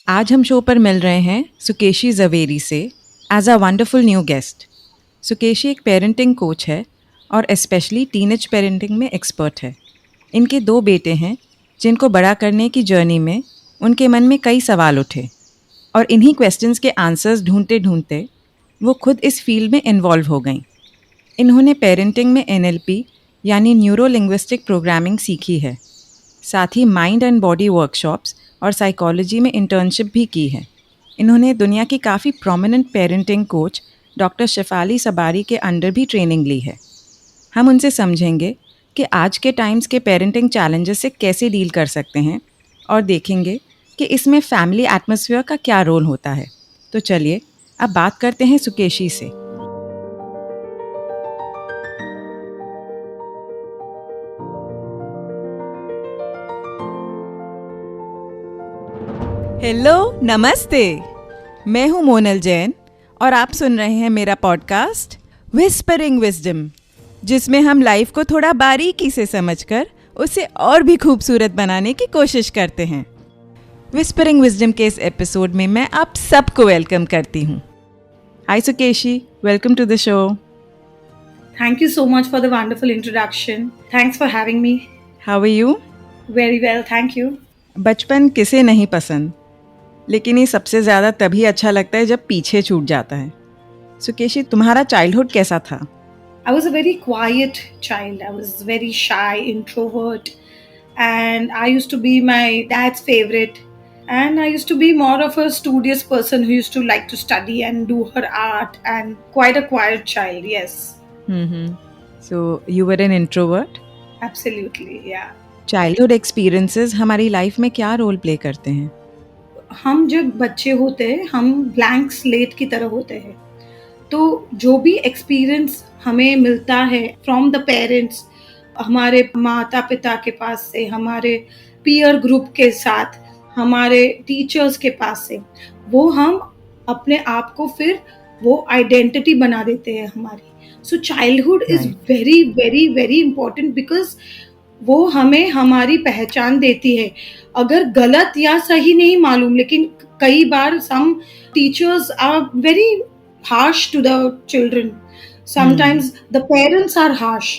आज हम शो पर मिल रहे हैं सुकेशी ज़वेरी से as a wonderful new guest. Sukeshi एक पेरेंटिंग कोच है और स्पेशली टीनेज पेरेंटिंग में एक्सपर्ट है। इनके 2 बेटे हैं जिनको बड़ा करने की जर्नी में उनके मन में कई सवाल उठे और इन्हीं क्वेश्चंस के आंसर्स ढूंढते ढूंढते वो खुद इस फील्ड में इन्वॉल्व हो गई। इन्होंने पेरेंटिंग में NLP यानी न्यूरो लिंग्विस्टिक प्रोग्रामिंग सीखी है। साथ ही माइंड एंड बॉडी वर्कशॉप्स और साइकोलॉजी में इंटर्नशिप भी की है। इन्होंने दुनिया की काफ़ी prominent parenting coach doctor Shefali Tsabary के अंडर भी ट्रेनिंग ली है। हम उनसे समझेंगे कि आज के टाइम्स के पेरेंटिंग चैलेंजेस से कैसे डील कर सकते हैं और देखेंगे कि इसमें फैमिली एटमॉस्फेयर का क्या रोल होता है। तो चलिए अब बात करते हैं सुकेशी से। हेलो, नमस्ते। मैं हूँ मोनल जैन और आप सुन रहे हैं मेरा पॉडकास्ट विस्परिंग विजडम, जिसमें हम लाइफ को थोड़ा बारीकी से समझकर उसे और भी खूबसूरत बनाने की कोशिश करते हैं। विस्परिंग विजडम के इस एपिसोड में मैं आप सबको वेलकम करती हूँ। Hi Sukeshi, welcome to the show. Thank you so much for the wonderful introduction. Thanks for having me. How are you? Very well, thank you. बचपन किसे नहीं पसंद, लेकिन ये सबसे ज़्यादा तभी अच्छा लगता है जब पीछे छूट जाता है। सुकेशी, तुम्हारा चाइल्डहुड कैसा था? I was a very quiet child. I was very shy, introvert, and I used to be my dad's favorite. And I used to be more of a studious person who used to like to study and do her art, and quite a quiet child, yes. So you were an introvert? Absolutely, yeah. Childhood experiences हमारी life में क्या role play करते हैं? हम जब बच्चे होते हैं हम ब्लैंक स्लेट की तरह होते हैं, तो जो भी एक्सपीरियंस हमें मिलता है फ्रॉम द पेरेंट्स, हमारे माता पिता के पास से, हमारे पीयर ग्रुप के साथ, हमारे टीचर्स के पास से, वो हम अपने आप को फिर वो आइडेंटिटी बना देते हैं हमारी। So childhood is very very very important because वो हमें हमारी पहचान देती है। अगर गलत या सही नहीं मालूम, लेकिन कई बार some teachers are very harsh to the children. Sometimes the parents are harsh.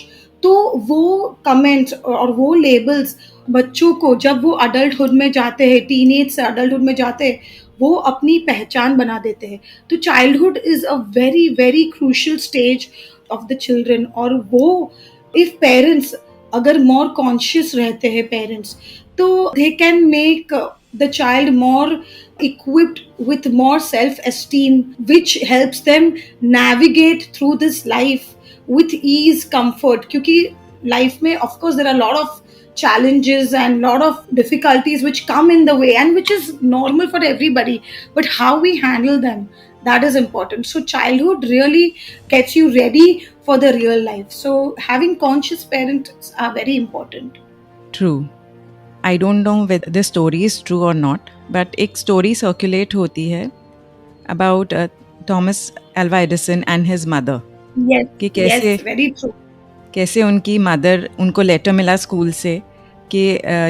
तो वो comments और वो labels बच्चों को जब वो adulthood में जाते हैं, teenage से adulthood में जाते हैं, वो अपनी पहचान बना देते हैं। तो childhood is a very very crucial stage of the children। और वो if parents अगर more conscious रहते हैं parents, तो they can make the child more equipped with more self-esteem, which helps them navigate through this life with ease, comfort. क्योंकि life में of course there are a lot of challenges and lot of difficulties which come in the way and which is normal for everybody, but how we handle them, that is important. So childhood really gets you ready for the real life. So having conscious parents are very important. True. I don't know whether this story is true or not, but एक story circulate होती है about Thomas Alva Edison and his mother. Yes, कि कैसे yes, very true. कैसे उनकी mother, उनको letter मिला school से कि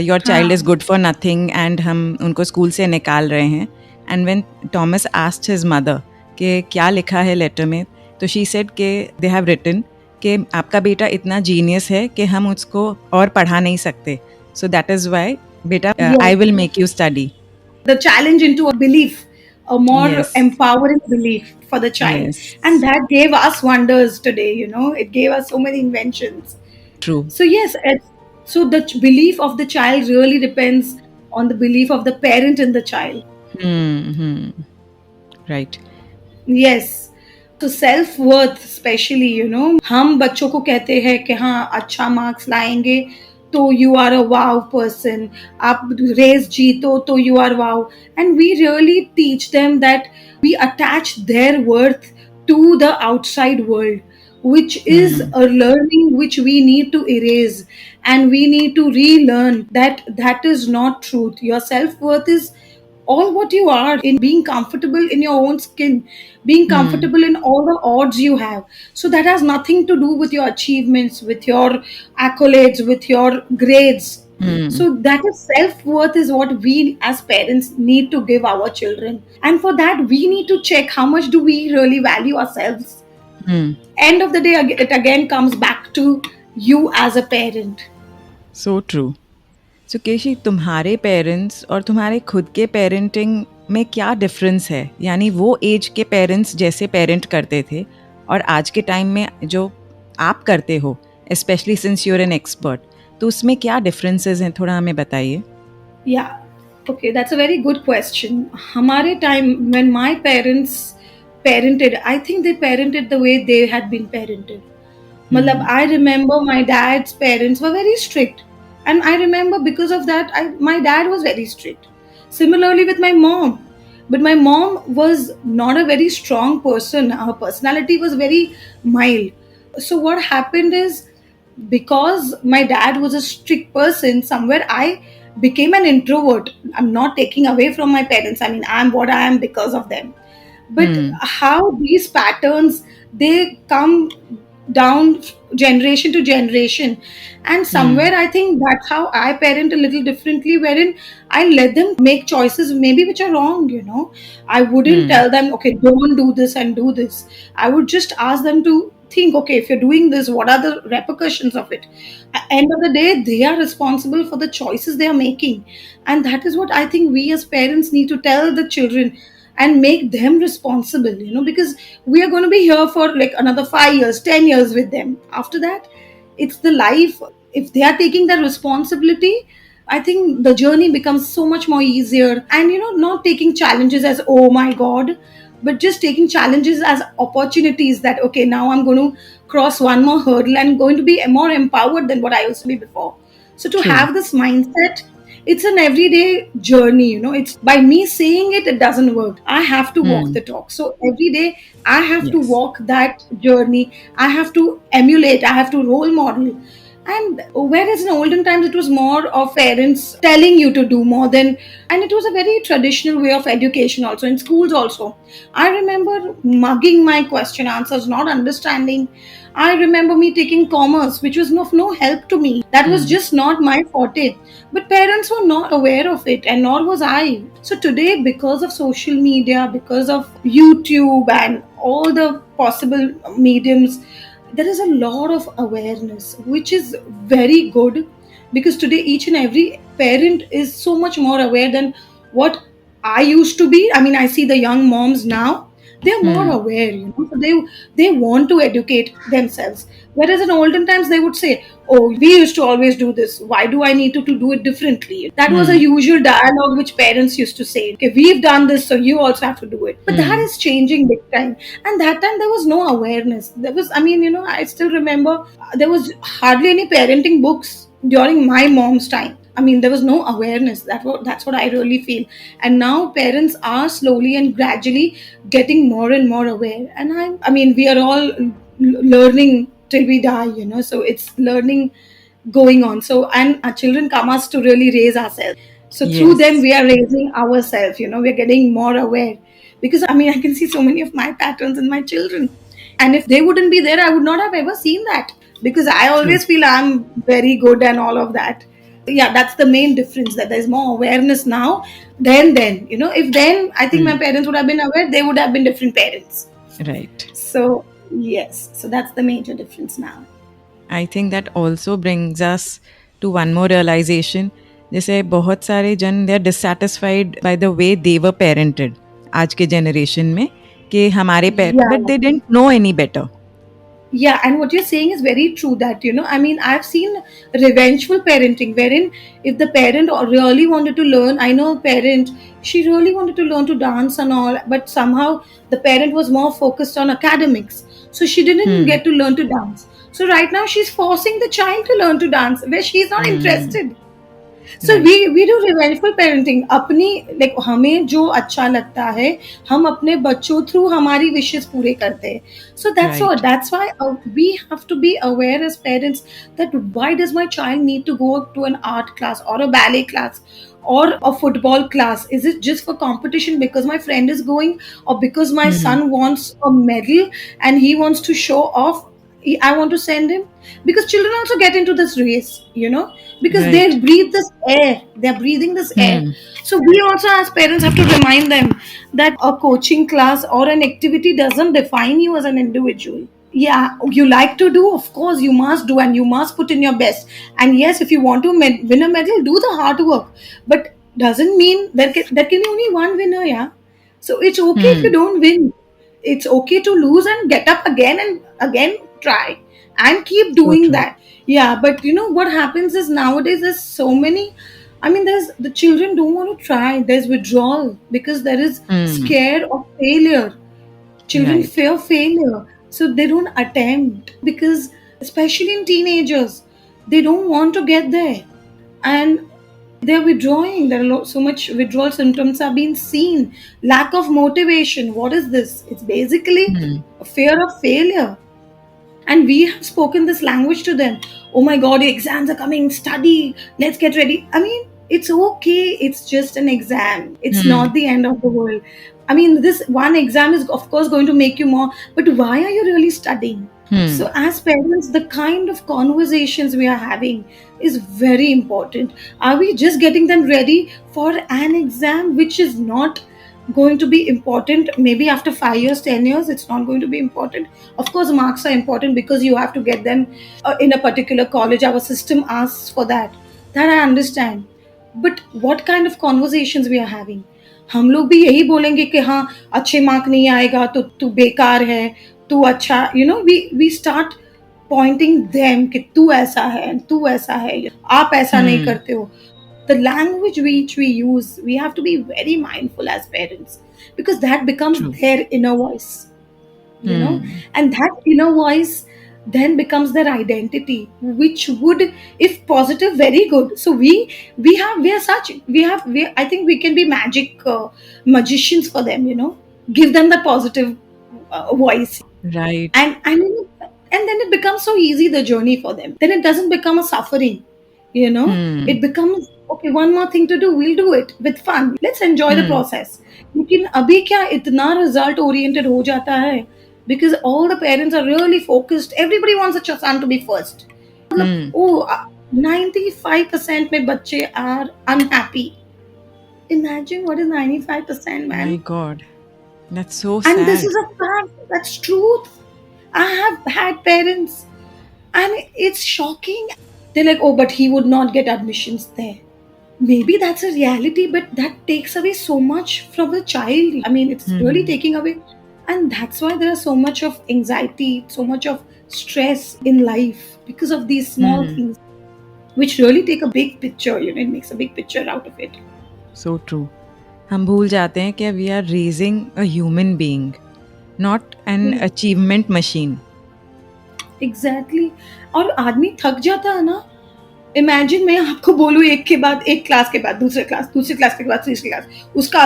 your child is good for nothing and हम उनको स्कूल से निकाल रहे हैं। And when Thomas asked his mother कि क्या लिखा है लेटर में, तो शी सेड कि दे हैव रिटन कि आपका बेटा इतना जीनियस है कि हम उसको और पढ़ा नहीं सकते, सो दैट इज़ वाई बेटा I will make you study. The challenge into a belief, a more Yes. empowering belief for the child. Yes. And that gave us wonders today, you know, it gave us so many inventions. True. So yes, so the belief of the child really depends on the belief of the parent in the child. Right. Yes. तो self worth specially, you know, हम बच्चों को कहते हैं कि हाँ अच्छा marks लाएंगे तो you are a wow person, आप रेस जीतो तो you are wow, and we really teach them that we attach their worth to the outside world, which is a learning which we need to erase, and we need to relearn that is not truth. Your self-worth is all what you are, in being comfortable in your own skin, being comfortable in all the odds you have. So that has nothing to do with your achievements, with your accolades, with your grades. Hmm. So that is self-worth is what we as parents need to give our children. And for that, we need to check how much do we really value ourselves. Hmm. End of the day, it again comes back to you as a parent. So true. Sukeshi, तुम्हारे parents और तुम्हारे खुद के parenting में क्या difference है? यानी वो एज के पेरेंट्स जैसे पेरेंट करते थे और आज के टाइम में जो आप करते हो, specially since you are an expert, तो उसमें क्या डिफरेंसेस हैं? थोड़ा हमें बताइए. Yeah. Okay, that's a very good question. Hamare time, when my parents parented, I think they parented the way they had been parented. Matlab, I remember my dad's parents were very strict. And I remember because of that, my dad was very strict. Similarly with my mom. But my mom was not a very strong person. Her personality was very mild. So what happened is, because my dad was a strict person, somewhere I became an introvert. I'm not taking away from my parents. I mean, I'm what I am because of them. But Hmm. how these patterns, they come down generation to generation, and Hmm. somewhere I think that's how I parent a little differently, wherein I let them make choices maybe which are wrong. I wouldn't Hmm. tell them, okay, don't do this and do this. I would just ask them to think, okay, if you're doing this, what are the repercussions of it? At the end of the day, they are responsible for the choices they are making, and that is what I think we as parents need to tell the children and make them responsible, because we are going to be here for like another 5 years, 10 years with them. After that, it's the life. If they are taking that responsibility, I think the journey becomes so much more easier. And not taking challenges as, oh my god, but just taking challenges as opportunities, that okay, now I'm going to cross one more hurdle and going to be more empowered than what I used to be before. So to True. have this mindset, it's an everyday journey. It's by me saying it doesn't work. I have to walk Hmm. the talk. So every day I have to Yes. walk that journey. I have to emulate, I have to role model. And whereas in olden times it was more of parents telling you to do more than, and it was a very traditional way of education also in schools also. I remember mugging my question answers, not understanding. I remember me taking commerce, which was of no help to me. That was Hmm. just not my forte. But parents were not aware of it, and nor was I. So today, because of social media, because of YouTube and all the possible mediums, there is a lot of awareness, which is very good, because today each and every parent is so much more aware than what I used to be. I mean, I see the young moms now, they're more Hmm. aware, so they want to educate themselves. Whereas in olden times they would say, oh, we used to always do this, why do I need to do it differently? That was a Hmm. usual dialogue which parents used to say, okay, we've done this, so you also have to do it. But that Hmm. is changing big time. And that time there was no awareness. There was, I mean, I still remember there was hardly any parenting books during my mom's time. I mean, there was no awareness. That's what I really feel. And now parents are slowly and gradually getting more and more aware. And I mean, we are all learning till we die, so it's learning going on. So, and our children come us to really raise ourselves. So through them, Yes. we are raising ourselves, we're getting more aware. Because I mean, I can see so many of my patterns in my children. And if they wouldn't be there, I would not have ever seen that, because I True. always feel I'm very good and all of that. Yeah, that's the main difference, that there's more awareness now than then. If then I think my Hmm. parents would have been aware, they would have been different parents. Right. So, yes, so that's the major difference now. I think that also brings us to one more realisation. जैसे बहुत सारे जन they are dissatisfied by the way they were parented आज के generation में, कि हमारे but Yeah. They didn't know any better. Yeah, and what you're saying is very true, that I mean, I've seen revengeful parenting, wherein if the parent really wanted to learn, I know a parent, she really wanted to learn to dance and all, but somehow the parent was more focused on academics, so she didn't Hmm. get to learn to dance. So right now she's forcing the child to learn to dance where she's not Hmm. interested. So we right. We do revengeful parenting अपनी, like हमें जो अच्छा लगता है हम अपने बच्चों through हमारी विशेष पूरे करते हैं. So right. That's why we have to be aware as parents, that why does my child need to go to an art class और a ballet class or a football class? Is it just for competition because my friend is going, or because my Hmm. son wants a medal and he wants to show off? I want to send him, because children also get into this race, because they Right. breathe this air, they're breathing this air. Hmm. So we also as parents have to remind them that a coaching class or an activity doesn't define you as an individual. Yeah, you like to do, of course you must do, and you must put in your best. And yes, if you want to win a medal, do the hard work, but doesn't mean there can be only one winner. Yeah, so it's okay if you Hmm. don't win. It's okay to lose and get up again and again, try and keep So doing true. that. Yeah, but what happens is nowadays there's so many. I mean, there's the children don't want to try. There's withdrawal because there is Hmm. scare of failure. Children Right. fear failure, so they don't attempt, because especially in teenagers, they don't want to get there, and they're withdrawing. There are so much withdrawal symptoms are being seen. Lack of motivation. What is this? It's basically Hmm. a fear of failure. And we have spoken this language to them. Oh my god, your exams are coming, study, let's get ready. I mean, it's okay, it's just an exam, it's Hmm. not the end of the world. I mean, this one exam is of course going to make you more, but why are you really studying? Hmm. So as parents, the kind of conversations we are having is very important. Are we just getting them ready for an exam which is not going to be important? Maybe after 5 years, 10 years, it's not going to be important. Of course marks are important because you have to get them in a particular college. Our system asks for that I understand. But what kind of conversations we are having? हम लोग भी यही बोलेंगे कि हाँ, अच्छे mark नहीं आएगा तो तू बेकार है, तू अच्छा, we start pointing them कि तू ऐसा है, तू ऐसा है, आप ऐसा नहीं Hmm. करते हो. The language which we use, we have to be very mindful as parents, because that becomes True. their inner voice, Hmm. and that inner voice then becomes their identity, which would, if positive, very good. So we are such, I think we can be magic magicians for them, give them the positive voice. Right. And then it becomes so easy, the journey for them, then it doesn't become a suffering. Hmm. It becomes okay, one more thing to do, we'll do it with fun, let's enjoy the Hmm. process. लेकिन अभी क्या इतना result oriented हो जाता है, because all the parents are really focused, everybody wants a son to be first. Hmm. Oh, 95% में बच्चे are unhappy. Imagine what is 95%, My man. God. That's so And this sad. is a fact, that's truth. I have had parents, and it's shocking. They're like, oh, but he would not get admissions there. Maybe that's a reality, but that takes away so much from the child. I mean, it's really Hmm. taking away. And that's why there is so much of anxiety, so much of stress in life, because of these small Hmm. things, which really take a big picture, it makes a big picture out of it. So true. हम भूल जाते हैं कि we are raising a human being, not an Hmm. achievement machine. Exactly. और आदमी थक जाता है ना. इमेजिन मैं आपको बोलूँ, एक के बाद एक, क्लास के बाद दूसरे क्लास के बाद तीसरी क्लास, उसका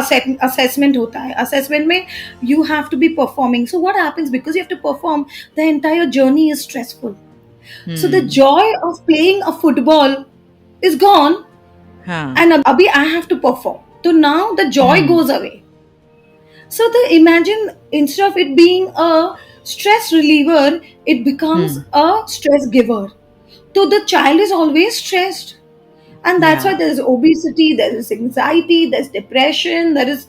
असेसमेंट होता है. असेसमेंट में you have to be performing. So what happens, because you have to perform, the entire journey is stressful. So the Hmm. joy of playing a football is gone, हाँ. and abhi I have to perform. So now the joy Hmm. goes away. So imagine, instead of it being a stress reliever, it becomes Hmm. a stress giver. So the child is always stressed. And that's why Yeah. there is obesity, there is anxiety, there's depression, there is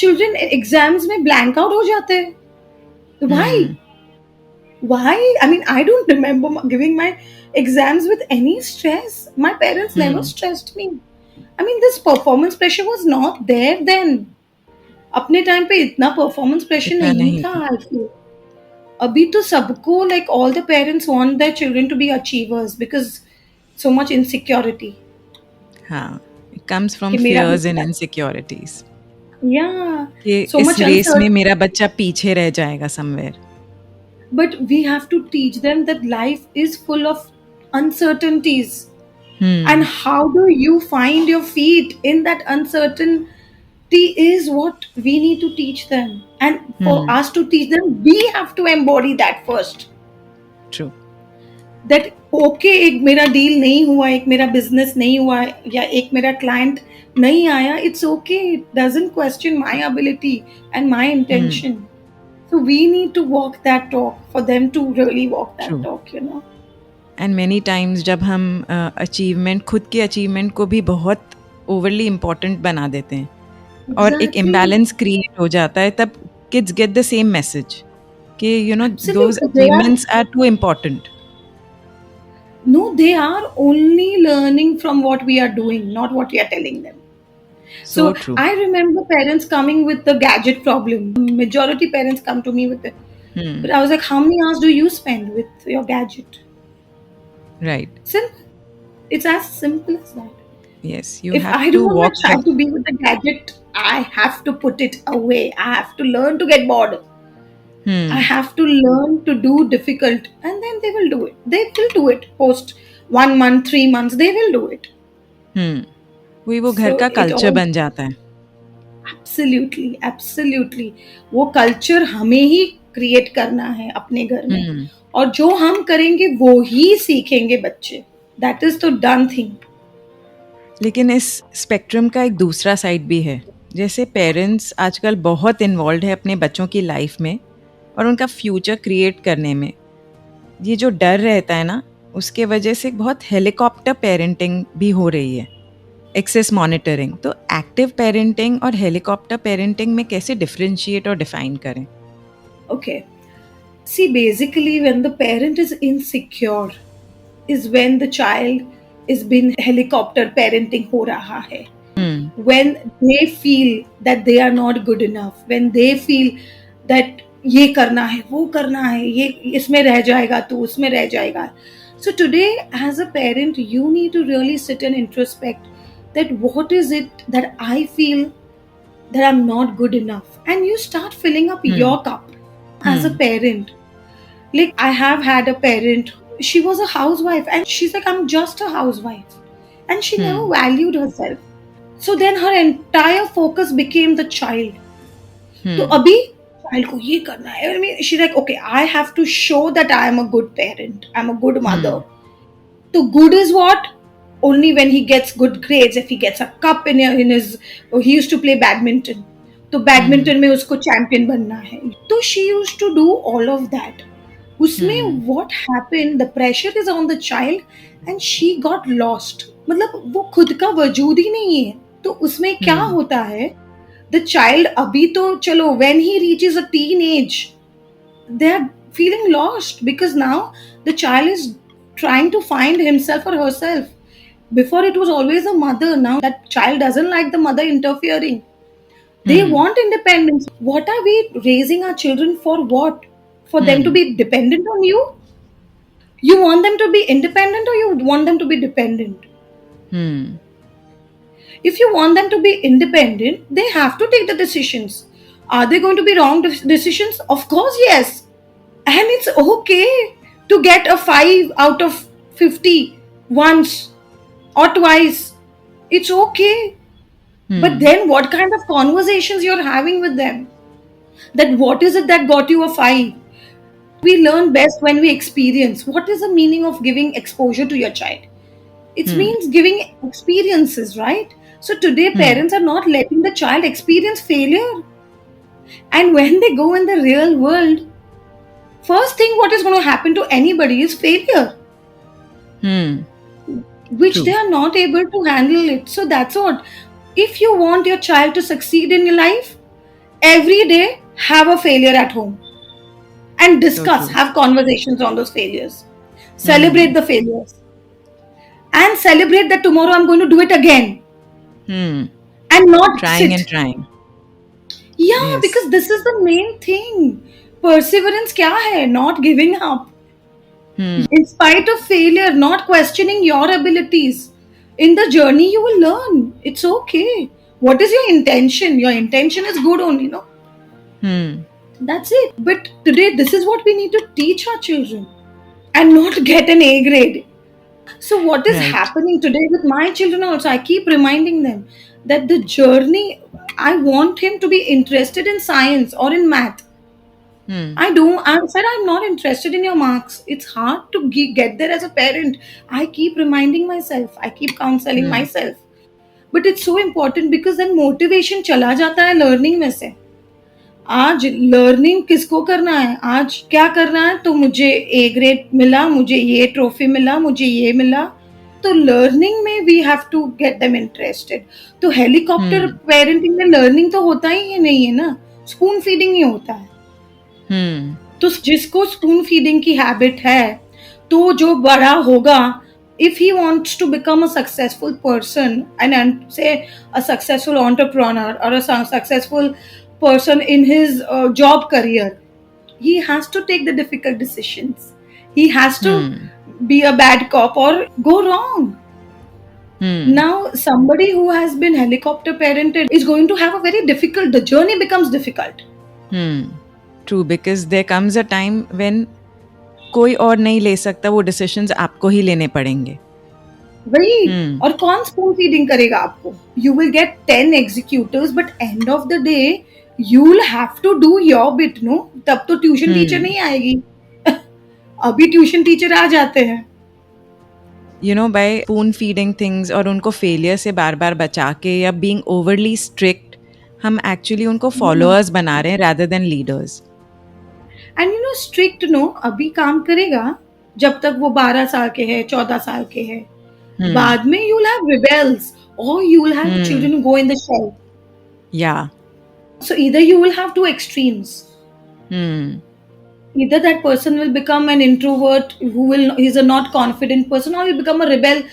children exams में blank out हो जाते हैं. Hmm. Why? Why? I mean, I don't remember giving my exams with any stress. My parents never Hmm. stressed me. I mean, this performance pressure was not there then. अपने time पे इतना performance pressure इतना नहीं नहीं था, था. I feel. अभी तो सबको, like all the parents want their children to be achievers, because so much insecurity हाँ. It comes from कि मेरा fears and बच्चा, insecurities. या कि सो इस मच रेस में अनसर्टन. मेरा बच्चा पीछे रह जाएगा somewhere. But we have to teach them that life is full of uncertainties, and Hmm. how do you find your feet in that uncertainty is what we need to teach them. And for Hmm. us to teach them, we have to embody that first. True. That okay, एक मेरा deal नहीं हुआ, एक मेरा business नहीं हुआ, या एक मेरा क्लाइंट नहीं आया, it's okay, it doesn't question my ability and my Hmm. Intention. So we need to walk that talk for them to really walk that true. talk, you know. And many times जब हम achievement खुद के achievement को भी बहुत overly important बना देते हैं और एक Exactly. इम्बैलेंस क्रिएट हो जाता है, तब kids get the same message कि you know those Absolutely. Achievements are too important. No, they are only learning from what we are doing, not what we are telling them. So So true. I remember parents coming with the gadget problem. Majority parents come to me with it. But I was like, how many hours do you spend with your gadget? Right. Simple. It's as simple as that. Yes, you If have I to don't want my walk the. child to be with the gadget, I have to put it away. I have to learn to get bored. I have to learn to do difficult, and then they will do it. They will do it post 1 month, 3 months. They will do it. वही वो घर So का it culture all बन जाता है. absolutely, absolutely. वो culture हमें ही create करना है अपने घर में, और जो हम करेंगे वो ही सीखेंगे बच्चे. That is the done thing. लेकिन इस स्पेक्ट्रम का एक दूसरा साइड भी है. जैसे पेरेंट्स आजकल बहुत इन्वॉल्व है अपने बच्चों की लाइफ में और उनका फ्यूचर क्रिएट करने में. ये जो डर रहता है ना, उसके वजह से बहुत हेलीकॉप्टर पेरेंटिंग भी हो रही है, एक्सेस मॉनिटरिंग. तो एक्टिव पेरेंटिंग और हेलीकॉप्टर पेरेंटिंग में कैसे डिफरेंशिएट और डिफाइन करें? Okay. See, basically, when the parent is insecure, is when the child is been helicopter parenting हो रहा है. When they feel that they are not good enough, when they feel that ये करना है, वो करना है, ये इसमें रह जाएगा, तू उसमें रह जाएगा. So today, as a parent, you need to really sit and introspect that what is it that I feel that I'm not good enough, and you start filling up your cup as a parent. Like, I have had a parent, she was a housewife, and she's like, I'm just a housewife. And she never valued herself. So then her entire focus became the child. So abhi child ko ye karna hai. I mean, she's like, okay, I have to show that I am a good parent. I'm a good mother. So good is what? Only when he gets good grades, if he gets a cup in his, he used to play badminton. तो badminton में उसको champion बनना है. तो she used to do all of that. उसमें what happened, the pressure is on the child and she got lost. मतलब वो खुद का वजूद ही नहीं है. तो उसमें क्या होता है, द चाइल्ड अभी तो चलो when he reaches a teenage, they are feeling lost because now the child is trying to find himself or herself. Before it was always a mother. Now that child doesn't like the mother interfering. They want independence. What are we raising our children for? What? For them to be dependent on you? You want them to be independent or you want them to be dependent? If you want them to be independent, they have to take the decisions. Are they going to be wrong decisions? Of course, yes. And it's okay to get a 5 out of 50 once or twice. It's okay. But then what kind of conversations you're having with them? That what is it that got you a 5? We learn best when we experience. What is the meaning of giving exposure to your child? It means giving experiences, right? So today parents are not letting the child experience failure. And when they go in the real world, first thing what is going to happen to anybody is failure. Which True. they are not able to handle it. So that's what. If you want your child to succeed in your life, every day have a failure at home. And discuss, true. have conversations on those failures. Celebrate the failures. And celebrate that tomorrow I'm going to do it again. And not Trying sit. and trying. Yeah, Yes. because this is the main thing. Perseverance क्या है? Not giving up. In spite of failure, not questioning your abilities. In the journey, you will learn. It's okay. What is your intention? Your intention is good only, no? That's it. But today, this is what we need to teach our children and not get an A grade. So, what is Right. happening today with my children also? I keep reminding them that the journey, I want him to be interested in science or in math. I said, I'm not interested in your marks. It's hard to get there as a parent. I keep reminding myself. I keep counseling myself. But it's so important because then motivation चला जाता है learning में से. आज learning किसको करना है, आज क्या करना है, तो मुझे ए ग्रेड मिला, मुझे ये ट्रॉफी मिला, मुझे ये मिला, तो लर्निंग में we have to get them interested. तो हेलीकॉप्टर पेरेंटिंग में लर्निंग तो होता ही नहीं है ना, स्पून फीडिंग ही होता है। तो जिसको स्पून फीडिंग की हैबिट है, तो जो बड़ा होगा, if he wants to become a successful person and say a successful entrepreneur or a successful person in his job career, he has to take the difficult decisions. He has to be a bad cop or go wrong. Now somebody who has been helicopter parented is going to have a very difficult, the journey becomes difficult. True, because there comes a time when कोई और नहीं ले सकता, वो decisions आपको ही लेने पड़ेंगे। वही, और कौन स्पून फीडिंग करेगा आपको? You will get 10 executives, but end of the day you will have to do your bit, no? तब तो ट्यूशन टीचर नहीं आएगी। अभी ट्यूशन टीचर आ जाते हैं, you know, by spoon feeding things और उनको फेलियर से बार बार बचा के, या बीइंग ओवरली स्ट्रिक्ट, हम एक्चुअली उनको फॉलोअर्स बना रहे हैं rather than leaders. And you know, strict no अभी काम करेगा जब तक वो 12 साल के हैं, 14 साल के हैं। बाद में you will have rebels or you will have children who go in the shell. Yeah. So either you will have two extremes. Either that person will become an introvert he's a not confident person, or he'll become a rebel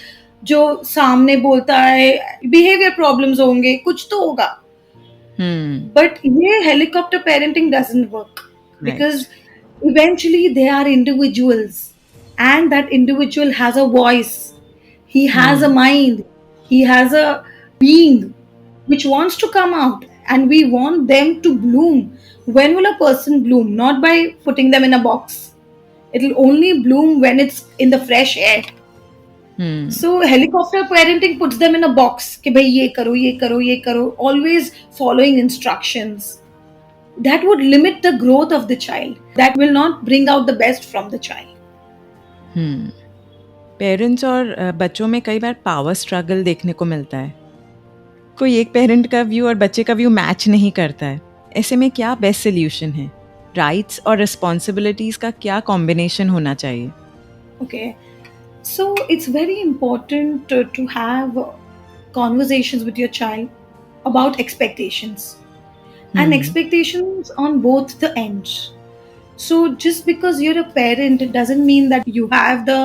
जो सामने बोलता है, behavior problems होंगे, कुछ तो होगा। But ये helicopter parenting doesn't work, because eventually they are individuals and that individual has a voice. He has a mind, he has a being which wants to come out, and we want them to bloom. When will a person bloom? Not by putting them in a box. It will only bloom when it's in the fresh air. So helicopter parenting puts them in a box कि भाई ये करो, ये करो, ये करो, always following instructions. That would limit the growth of the child. That will not bring out the best from the child. Parents और बच्चों में कई बार पावर स्ट्रगल देखने को मिलता है। कोई एक पेरेंट का व्यू और बच्चे का व्यू मैच नहीं करता है। ऐसे में क्या बेस्ट सोल्यूशन है? राइट्स और रिस्पॉन्सिबिलिटीज का क्या कॉम्बिनेशन होना चाहिए? Okay, so it's very important to have conversations with your child about expectations and expectations on both the ends. So just because you're a parent, it doesn't mean that you have the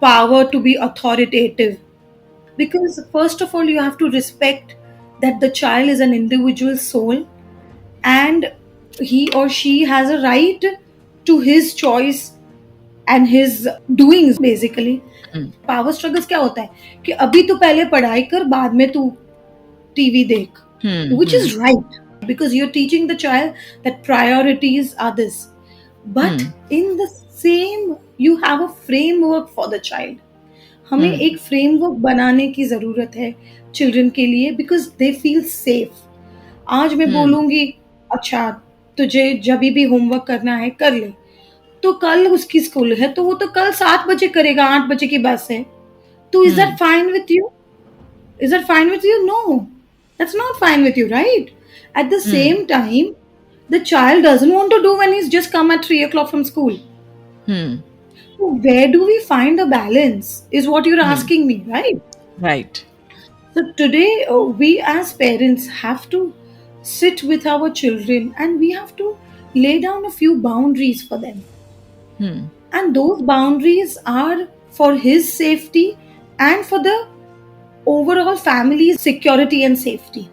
power to be authoritative, because first of all you have to respect that the child is an individual soul and he or she has a right to his choice and his doings basically. Power struggles क्या होता है कि अभी तू पहले पढ़ाई कर, बाद में तू टीवी देख, which is right, because you're teaching the child that priorities are this, but in the same you have a framework for the child. हमें एक फ्रेमवर्क बनाने की जरूरत है चिल्ड्रन के लिए, because they feel safe. आज मैं बोलूंगी अच्छा तुझे जब भी होमवर्क करना है कर ले, तो कल उसकी स्कूल है तो वो तो कल 7 बजे करेगा, 8 बजे की बस है, तो is that fine with you? Is that fine with you? No, that's not fine with you, right? At the same time, the child doesn't want to do when he's just come at 3 o'clock from school. So where do we find a balance is what you're asking me, right? Right. So today we as parents have to sit with our children and we have to lay down a few boundaries for them. And those boundaries are for his safety and for the overall family security and safety.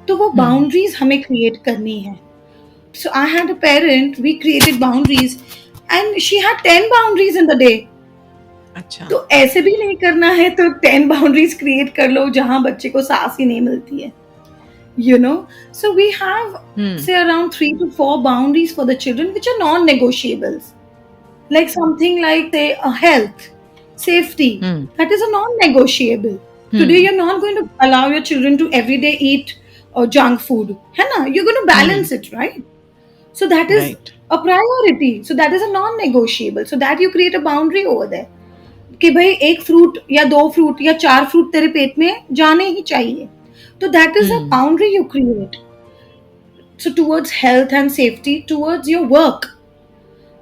तो वो boundaries हमें create करनी है. So I had a parent, we created boundaries and she had 10 boundaries in the day. अच्छा. तो ऐसे भी नहीं करना है तो 10 boundaries create कर लो जहाँ बच्चे को सांस ही नहीं मिलती है. You know, so we have say around 3 to 4 boundaries for the children which are non-negotiables. Like something like say a health, safety, that is a non-negotiable. Today you're not going to allow your children to every day eat junk food. है ना? You're going to balance it, right? So that is a priority. So that is a non-negotiable. So that you create a boundary over there. कि भाई एक fruit या 2 fruit या 4 fruit तेरे पेट में जाने ही चाहिए. तो that is a boundary you create. So towards health and safety, towards your work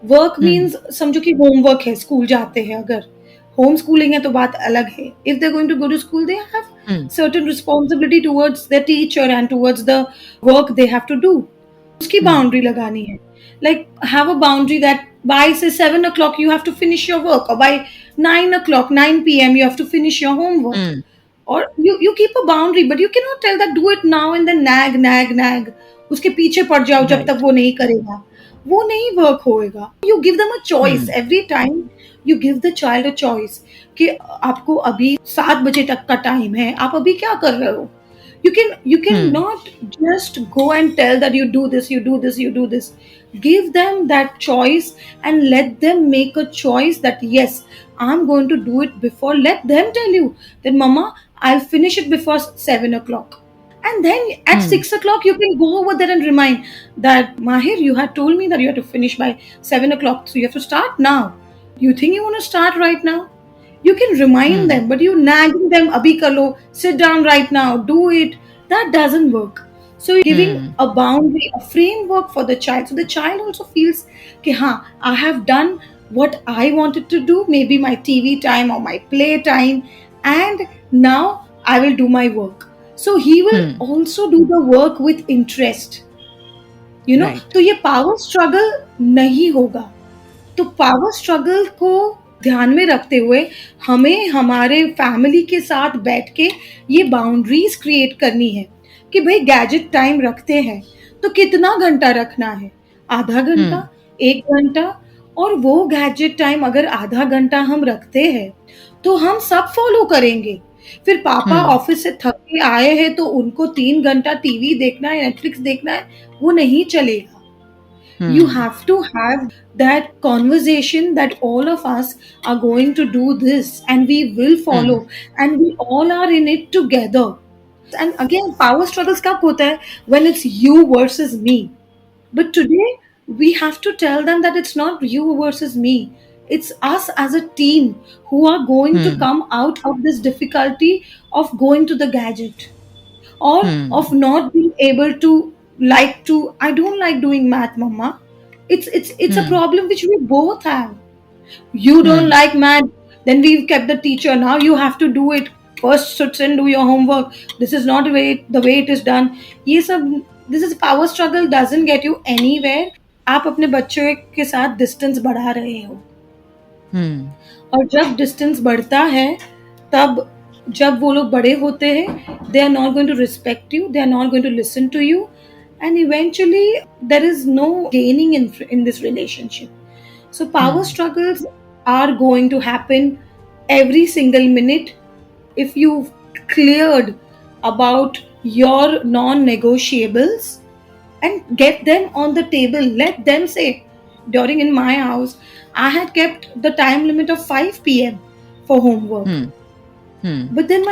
Hmm. Means समझो कि होमवर्क है, स्कूल जाते हैं, अगर होम स्कूलिंग है तो बात अलग है. If they going to go to school, they have Hmm. certain responsibility towards their teacher and towards the work they have to do. उसकी Hmm. बाउंड्री लगानी है. Like have a boundary that by say 7 o'clock you have to finish your work, or by 9 o'clock, 9 p.m. you have to finish your homework. Hmm. Or you keep a boundary, but you cannot tell that do it now and then nag. उसके पीछे पड़ जाओ जब तक Right. वो नहीं करेगा. वो नहीं वर्क होएगा. You give them a choice Hmm. every time. You give the child a choice कि आपको अभी 7 बजे तक का टाइम है, आप अभी क्या कर रहे हो. You can Hmm. not just go and tell that you do this, you do this, you do this. Give them that choice and let them make a choice that yes, I'm going to do it before. Let them tell you that mama, I'll finish it before 7 o'clock. And then at Hmm. 6 o'clock, you can go over there and remind that Mahir, you had told me that you had to finish by 7 o'clock, so you have to start now. You think you want to start right now? You can remind Hmm. them, but you nagging them, Abhi kalo, sit down right now, do it. That doesn't work. So giving Hmm. a boundary, a framework for the child, so the child also feels, कि हाँ, I have done what I wanted to do, maybe my TV time or my play time, and now I will do my work. So he will Hmm. also do the work with interest. Right. तो ये power struggle नहीं होगा. तो power struggle को ध्यान में रखते हुए हमें हमारे फैमिली के साथ बैठ के ये बाउंड्रीज क्रिएट करनी है कि भाई गैजेट टाइम रखते हैं तो कितना घंटा रखना है, आधा घंटा, Hmm. 1 घंटा. और वो गैजेट टाइम अगर आधा घंटा हम रखते हैं तो हम सब फॉलो करेंगे. फिर पापा Hmm. ऑफिस से थक के आए हैं तो उनको 3 घंटा टीवी देखना है, नेटफ्लिक्स देखना है, वो नहीं चलेगा. You Hmm. have to have that conversation that all of us are going to do this and we will Hmm. follow and we all are in it together. And again, power struggles kab hota hai? When it's you versus me. But today we have to tell them that it's not you versus me. It's us as a team who are going to Hmm. come out of this difficulty of going to the gadget, or of Hmm. not being able to like to I don't like doing math, mama. It's a Hmm. problem which we both have. You don't Hmm. like math, then we've kept the teacher, now you have to do it. First sit and do your homework. This is not the way it is done. ये सब, this is power struggle doesn't get you anywhere. आप अपने बच्चे के साथ distance बढ़ा रहे हो. Hmm. और जब डिस्टेंस बढ़ता है तब जब वो लोग बड़े होते हैं, they are not going to respect you, they are not going to listen to you, and eventually there is no gaining in this relationship. So power Hmm. struggles are going to happen every single minute. If you've cleared about your non-negotiables and get them on the table, let them say. During in my house, I had kept the time limit of 5 p.m. for homework. Hmm. Hmm. But then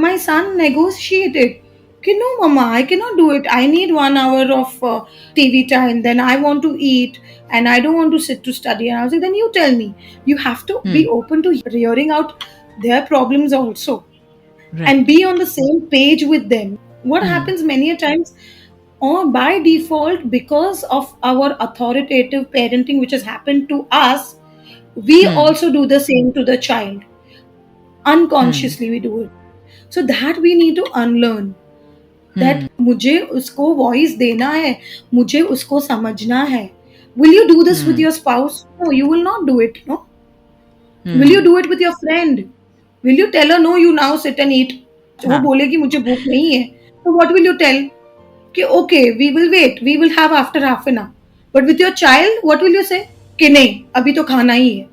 my son negotiated. No, mama, I cannot do it. I need 1 hour of TV time. Then I want to eat and I don't want to sit to study. And I was like, then you tell me. You have to be Hmm. open to hearing out their problems also and Right. be on the same page with them. What Hmm. happens many a times, or by default, because of our authoritative parenting which has happened to us, we Hmm. also do the same to the child. Hmm. Unconsciously we do it. So that we need to unlearn. That Hmm. मुझे उसको voice देना है, मुझे उसको समझना है. Will you do this with Hmm. your spouse? No, you will not do it. No. Will you Hmm. do it with your friend? Will you tell her no, you now sit and eat? वो हाँ. बोलेगी मुझे भूख नहीं है. So what will you tell? कि okay, we will wait, we will have after half an hour. But with your child, what will you say? कि नहीं, अभी तो खाना ही है.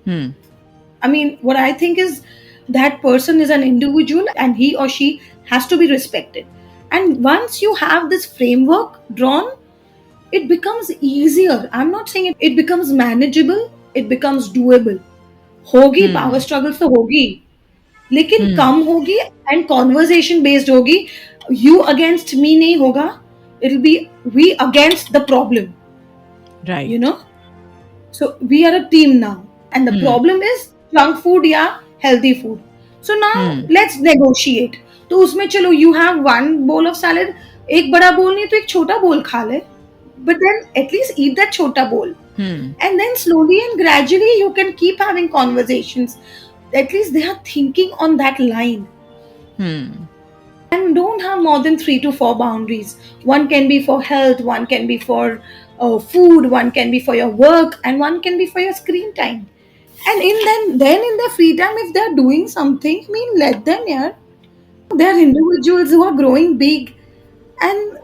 Hmm. I mean, what I think is that person is an individual and he or she has to be respected. And once you have this framework drawn, it becomes easier. I'm not saying it becomes manageable, it becomes doable. होगी power Hmm. Struggle तो होगी, लेकिन Hmm. कम होगी and conversation based होगी. You against me नहीं होगा, it will be we against the problem. You Right. No, so we are a team now, and the Hmm. problem is junk food या healthy food. So now Hmm. let's negotiate. तो उसमें चलो you have one bowl of salad, एक बड़ा बोल नहीं तो एक छोटा बोल खा ले, but then at least eat that chota bowl. And then slowly and gradually you can keep having conversations. At least they are thinking on that line. And don't have more than 3 to 4 boundaries. One can be for health, one can be for food, one can be for your work, and one can be for your screen time. And then in their free time, if they're doing something, I mean, let them, yeah. They're individuals who are growing big, and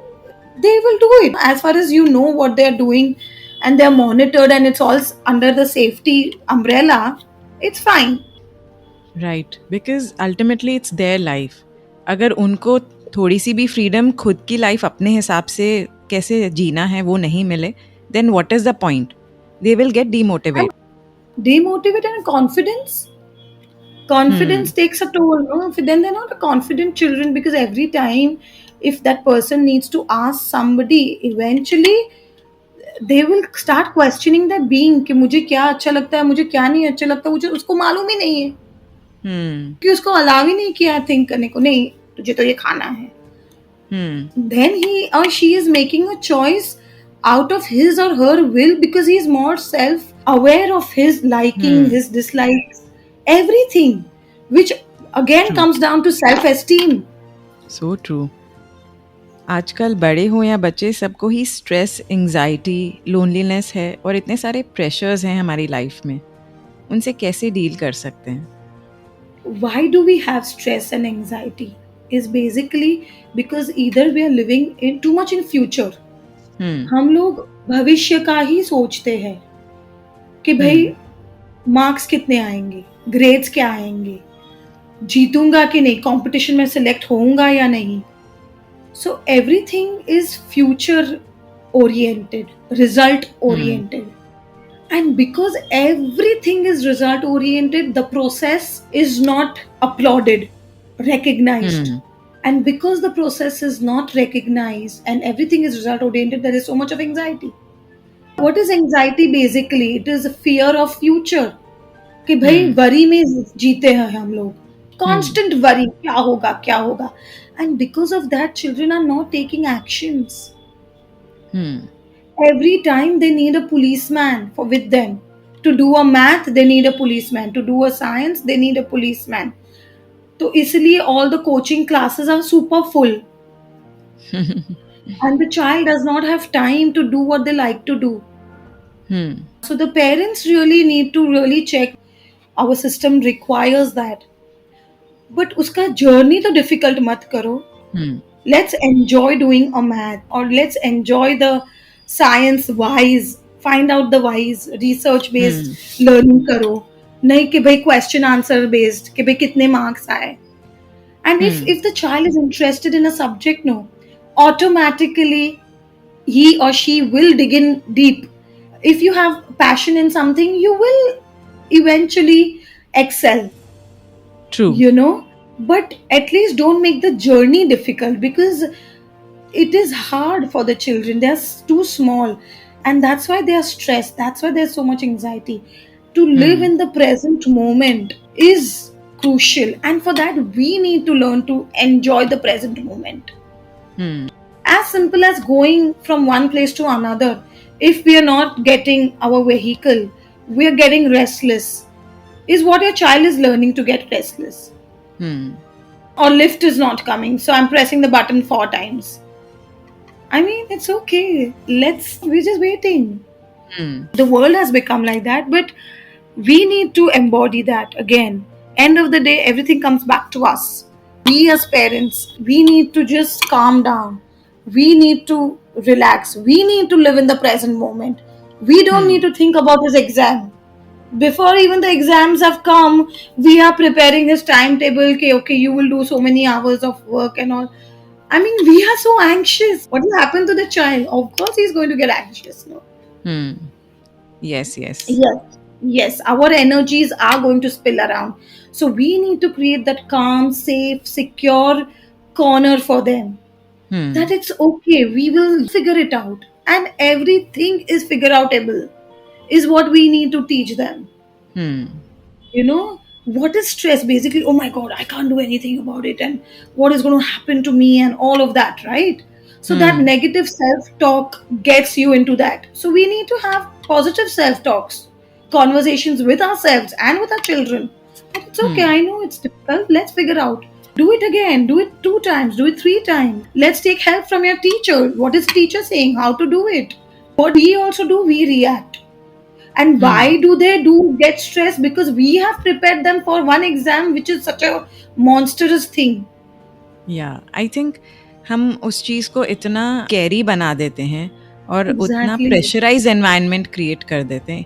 they will do it. As far as you know what they're doing, and they're monitored, and it's all under the safety umbrella, it's fine. Right, because ultimately it's their life. अगर उनको थोड़ी सी भी freedom खुद की life अपने हिसाब से कैसे जीना है वो नहीं मिले, then what is the point? They will get demotivate. Demotivate and confidence takes a toll, no? Then they're not a confident children, because every time if that person needs to ask somebody, eventually they will start questioning their being कि मुझे क्या अच्छा लगता है, मुझे क्या नहीं अच्छा लगता, मुझे उसको मालूम ही नहीं है कि उसको अलाउ ही नहीं किया थिंक करने को, नहीं तुझे तो ये खाना है. Then he or she is making a choice out of his or her will, because he is more self aware of his liking, his dislikes, everything, which again comes down to self esteem. So true. आजकल बड़े हो या बच्चे, सबको ही stress, anxiety, loneliness है और इतने सारे प्रेशर्स हैं हमारी लाइफ में. उनसे कैसे डील कर सकते हैं? Why do we have stress and anxiety? Is basically because either we are living in too much in future. हम लोग भविष्य का ही सोचते हैं कि भाई मार्क्स कितने आएंगे, ग्रेड्स क्या आएंगे, जीतूंगा कि नहीं, कंपटीशन में सिलेक्ट होऊंगा या नहीं. So everything is future oriented, result oriented. And because everything is result oriented, the process is not applauded, recognized. And because the process is not recognized and everything is result oriented, there is so much of anxiety. What is anxiety basically? It is a fear of future. कि भाई worry में जीते हैं हम लोग, constant worry, क्या होगा क्या होगा. And because of that, children are not taking actions. Every time they need a policeman with them. To do a math, they need a policeman. To do a science, they need a policeman. So इसलिए all the coaching classes are super full. And the child does not have time to do what they like to do. So the parents really need to really check. Our system requires that. But उसका journey तो difficult मत करो. Let's enjoy doing a math, or let's enjoy the science wise, find out the wise, research based learning करो, नहीं कि भाई question answer based कि भाई कितने marks आए. And if the child is interested in a subject, no, automatically he or she will dig in deep. If you have passion in something, you will eventually excel. True. You know, but at least don't make the journey difficult, because it is hard for the children. They are too small, and that's why they are stressed. That's why there's so much anxiety. To live in the present moment is crucial, and for that we need to learn to enjoy the present moment. As simple as going from one place to another. If we are not getting our vehicle, we are getting restless. Is what your child is learning to get restless. Or lift is not coming, so I'm pressing the button 4 times. I mean, it's okay. We're just waiting. The world has become like that, but we need to embody that again. End of the day, everything comes back to us. We as parents, we need to just calm down. We need to relax. We need to live in the present moment. We don't need to think about his exam. Before even the exams have come, we are preparing his timetable. Okay, you will do so many hours of work and all. I mean, we are so anxious. What will happen to the child? Of course, he's going to get anxious. No. Yes. Yes. Our energies are going to spill around. So we need to create that calm, safe, secure corner for them. That it's okay. We will figure it out, and everything is figure outable. Is what we need to teach them. You know, what is stress? Basically, oh my God, I can't do anything about it, and what is going to happen to me, and all of that, right? So that negative self talk gets you into that. So we need to have positive self talks, conversations with ourselves and with our children. And it's okay, I know it's difficult. Let's figure out. Do it again, do it 2 times, do it 3 times. Let's take help from your teacher. What is teacher saying? How to do it? What we also do, we react. And why do they do get stressed? Because we have prepared them for one exam, which is such a monstrous thing. या आई think हम उस चीज़ को इतना carry बना देते हैं और उतना Exactly. प्रेशराइज एनवायरनमेंट क्रिएट कर देते हैं.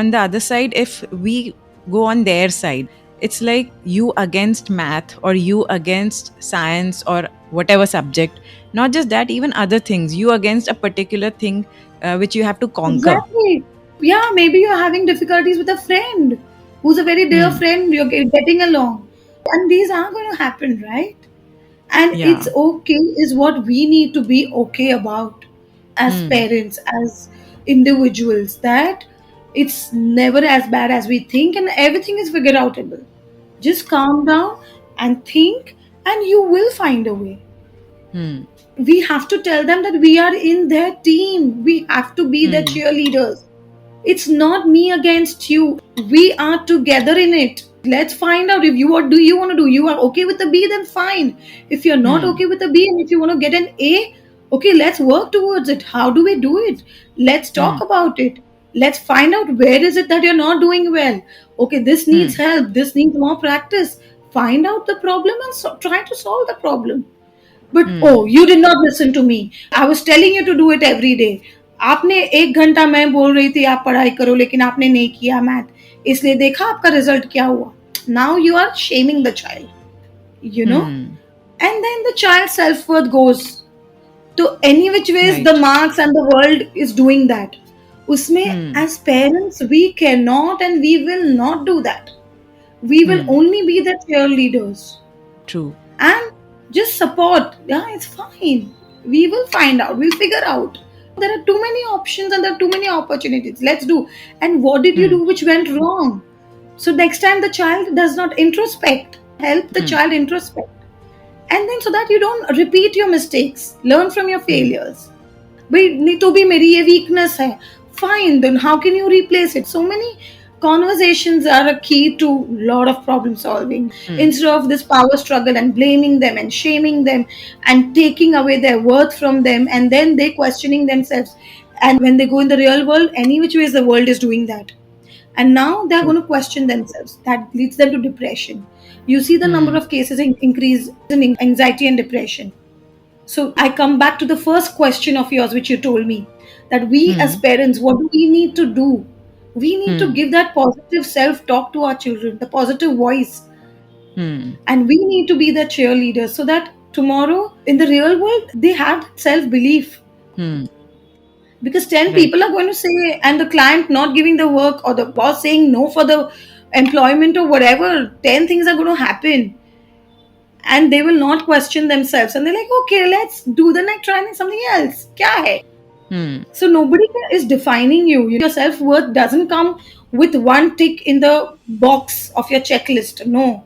On the other side, if we go on their side, it's like you against math or you against science or whatever subject. Not just that, even other things. You against a particular thing which you have to conquer. Exactly. Yeah, maybe you're having difficulties with a friend who's a very dear friend, you're getting along. And these are going to happen, right? And Yeah. it's okay, is what we need to be okay about as parents, as individuals, that it's never as bad as we think and everything is figure outable. Just calm down and think, and you will find a way. We have to tell them that we are in their team. We have to be their cheerleaders. It's not me against you. We are together in it. Let's find out if you what do you want to do. You are okay with the B, then fine. If you're not okay with the B and if you want to get an A, okay, let's work towards it. How do we do it? Let's talk about it. Let's find out where is it that you're not doing well. Okay, this needs help. This needs more practice. Find out the problem and try to solve the problem. But oh, you did not listen to me. I was telling you to do it every day. आपने 1 घंटा मैं बोल रही थी आप पढ़ाई करो लेकिन आपने नहीं किया मैथ इसलिए देखा आपका रिजल्ट क्या हुआ. Now you are shaming the child, you know, and then the child's self-worth goes to any which ways. Right. The marks and the world is doing that. उसमें as parents we cannot and we will not do that. We will only be the cheerleaders. True. And just support. Yeah, it's fine. We will find out. We'll figure out. There are too many options and there are too many opportunities. Let's do. And what did you do which went wrong? So next time the child does not introspect, help the child introspect. And then so that you don't repeat your mistakes. Learn from your failures. But to be मेरी ये weakness है. Fine, then how can you replace it? So many conversations are a key to a lot of problem solving. Instead of this power struggle and blaming them and shaming them and taking away their worth from them, and then they questioning themselves. And when they go in the real world, any which ways the world is doing that. And now they're going to question themselves. That leads them to depression. You see the number of cases increase in anxiety and depression. So I come back to the first question of yours, which you told me, that we as parents, what do we need to do? We need to give that positive self-talk to our children, the positive voice. And we need to be the cheerleaders so that tomorrow in the real world, they have self-belief. Because 10 people are going to say, and the client not giving the work or the boss saying no for the employment or whatever, 10 things are going to happen. And they will not question themselves. And they're like, okay, let's do the next, try something else. Kya hai? So nobody is defining you. Your self-worth doesn't come with one tick in the box of your checklist. No.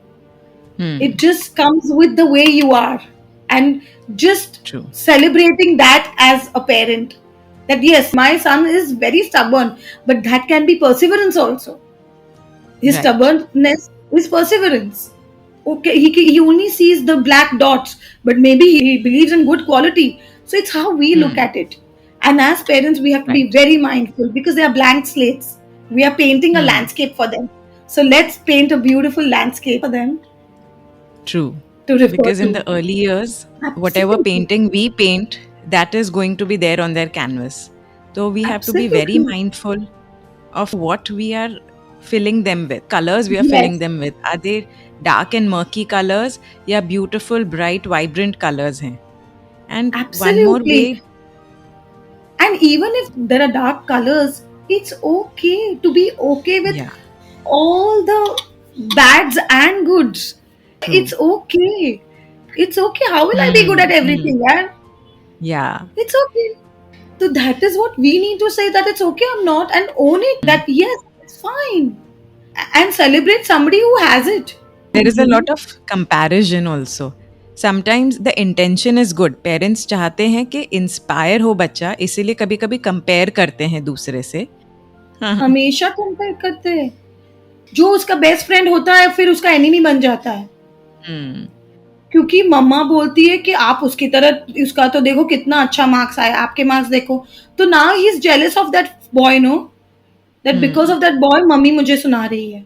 It just comes with the way you are. And just celebrating that as a parent. That yes, my son is very stubborn, but that can be perseverance also. His stubbornness is perseverance. Okay, he only sees the black dots, but maybe he believes in good quality. So it's how we look at it. And as parents, we have to be very mindful because they are blank slates. We are painting a landscape for them. So let's paint a beautiful landscape for them. True. To refer because to. in the early years, whatever painting we paint, that is going to be there on their canvas. So we have to be very mindful of what we are filling them with. Colors we are filling them with. Are they dark and murky colors? Yeah, beautiful, bright, vibrant colors hain. And one more way. And even if there are dark colors, it's okay to be okay with all the bads and goods. It's okay. It's okay. How will I be good at everything? Yeah. It's okay. So that is what we need to say, that it's okay or not, and own it. That yes, it's fine. And celebrate somebody who has it. There is a lot of comparison also. Sometimes the intention is good, parents चाहते हैं कि inspire हो बच्चा, इसीलिए कभी कभी compare करते हैं दूसरे से। हमेशा कंपेयर करते हैं। जो उसका बेस्ट फ्रेंड होता है फिर उसका एनिमी बन जाता है, क्योंकि मम्मा बोलती है कि आप उसकी तरह, उसका तो देखो कितना अच्छा मार्क्स आया, आपके मार्क्स देखो। तो now he is jealous of that boy, no that because of that boy mummy मुझे सुना रही है।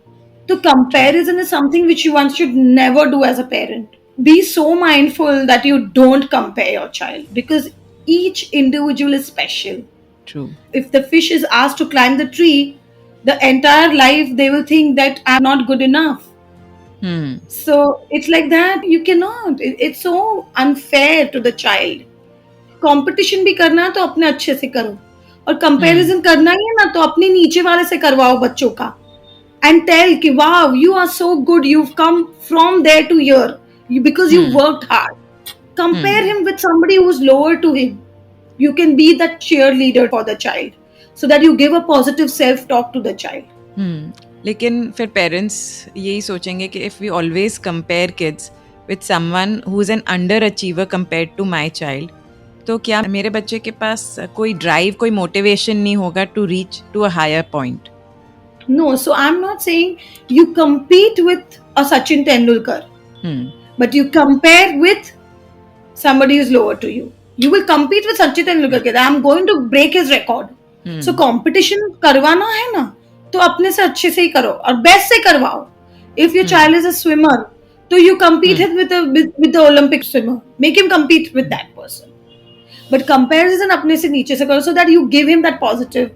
तो comparison is something which you one should never do as a parent. Be so mindful that you don't compare your child, because each individual is special. True. If the fish is asked to climb the tree, the entire life they will think that I'm not good enough. So it's like that. You cannot. It's so unfair to the child. Competition भी करना है तो अपने अच्छे से करो, और comparison करना ही है ना तो अपने नीचे वाले से करवाओ बच्चों का, and tell कि wow, you are so good, you've come from there to here because you worked hard. Compare him with somebody who's lower to him. You can be that cheerleader for the child, so that you give a positive self-talk to the child. लेकिन फिर parents यही सोचेंगे कि if we always compare kids with someone who is an underachiever compared to my child, तो क्या मेरे बच्चे के पास कोई ड्राइव, कोई मोटिवेशन नहीं होगा to reach to a higher point? No, so I'm not saying you compete with a Sachin Tendulkar, but you compare with somebody who's lower to you. You will compete with Sachin Tendulkar. I'm going to break his record. So competition करवाना है ना तो अपने से अच्छे से ही करो और बेस्ट से करवाओ. If your child is a swimmer, तो you compete with the Olympic swimmer. Make him compete with that person. But comparison अपने से नीचे से करो, so that you give him that positive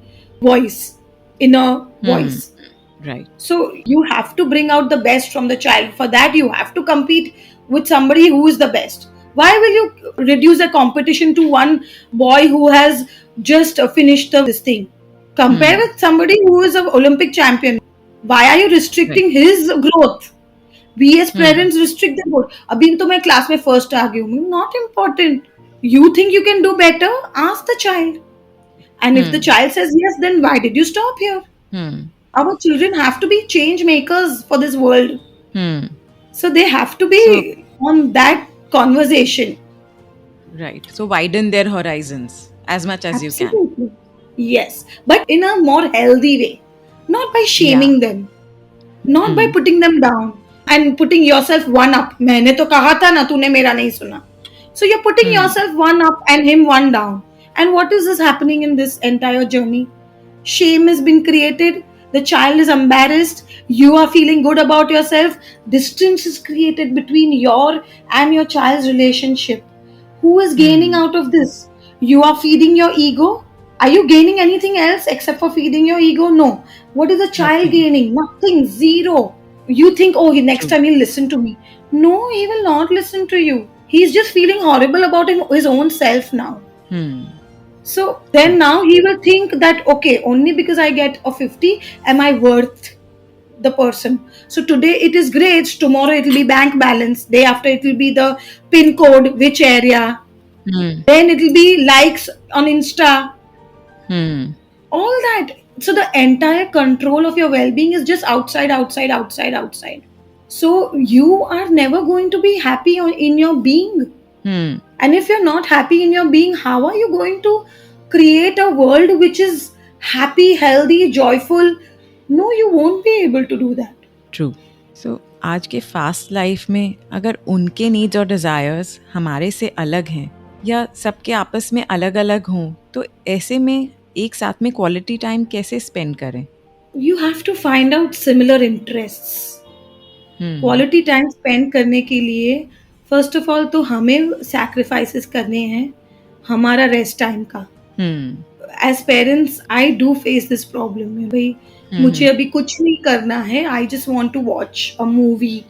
voice, inner voice. Right. So you have to bring out the best from the child. For that you have to compete with somebody who is the best. Why will you reduce the competition to one boy who has just finished this thing? Compare with somebody who is an Olympic champion. Why are you restricting his growth? We as parents restrict the growth. अभी तो मैं class में first आ गई हूँ. Not important. You think you can do better? Ask the child. And if the child says yes, then why did you stop here? Our children have to be change makers for this world. So they have to be on that conversation. Right. So widen their horizons as much as you can. Yes. But in a more healthy way. Not by shaming them. Not by putting them down. And putting yourself one up. मैंने तो कहा था ना, तूने मेरा नहीं सुना. So you're putting yourself one up and him one down. And what is this happening in this entire journey? Shame has been created. The child is embarrassed. You are feeling good about yourself. Distance is created between your and your child's relationship. Who is gaining out of this? You are feeding your ego. Are you gaining anything else except for feeding your ego? No. What is the child gaining? Nothing. Zero. You think, oh, next time he'll listen to me. No, he will not listen to you. He's just feeling horrible about his own self now. So then now he will think that, okay, only because I get a 50, am I worth the person? So today it is grades, tomorrow it will be bank balance, day after it will be the pin code, which area, then it will be likes on Insta, all that. So the entire control of your well-being is just outside. So you are never going to be happy in your being. And if you're not happy in your being, how are you going to create a world which is happy, healthy, joyful? No, you won't be able to do that. True. So आज के fast life में अगर उनके needs और desires हमारे से अलग हैं या सबके आपस में अलग अलग हों, तो ऐसे में एक साथ में क्वालिटी टाइम कैसे स्पेंड करें? You have to find out similar interests. Quality time spend करने के लिए फर्स्ट ऑफ ऑल तो हमें सैक्रिफाइसेस करने हैं हमारा रेस्ट टाइम का. As parents I do face this problem. भाई मुझे अभी कुछ नहीं करना है, I just want to watch a movie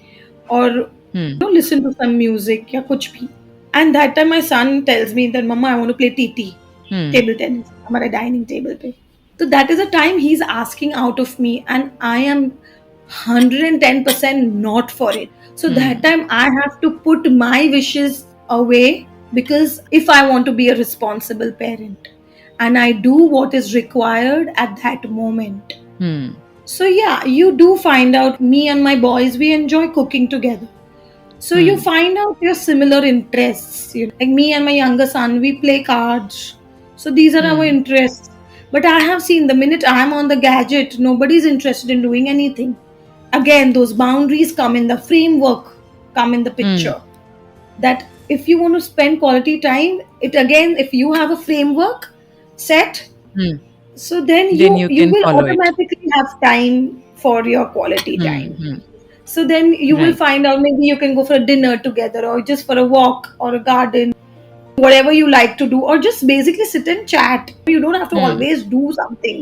और लिसन टू सम म्यूजिक या कुछ भी. And that time my son tells me that mamma I want to play TT, table tennis, हमारे डाइनिंग टेबल पे. तो that is a time he is asking out of me and I M 110% not for it. So that time I have to put my wishes away, because if I want to be a responsible parent and I do what is required at that moment. So yeah, you do find out, me and my boys, we enjoy cooking together. So you find out your similar interests. Like me and my younger son, we play cards. So these are our interests. But I have seen the minute I'm on the gadget, nobody's interested in doing anything. Again, those boundaries come in, the framework come in the Hmm. picture. That if you want to spend quality time, it again, if you have a framework set, Hmm. so then Then you you you can will follow it. automatically have time for your quality time. Hmm. So then you will Right. find out, maybe you can go for a dinner together or just for a walk or a garden, whatever you like to do, or just basically sit and chat. You don't have to Hmm. always do something.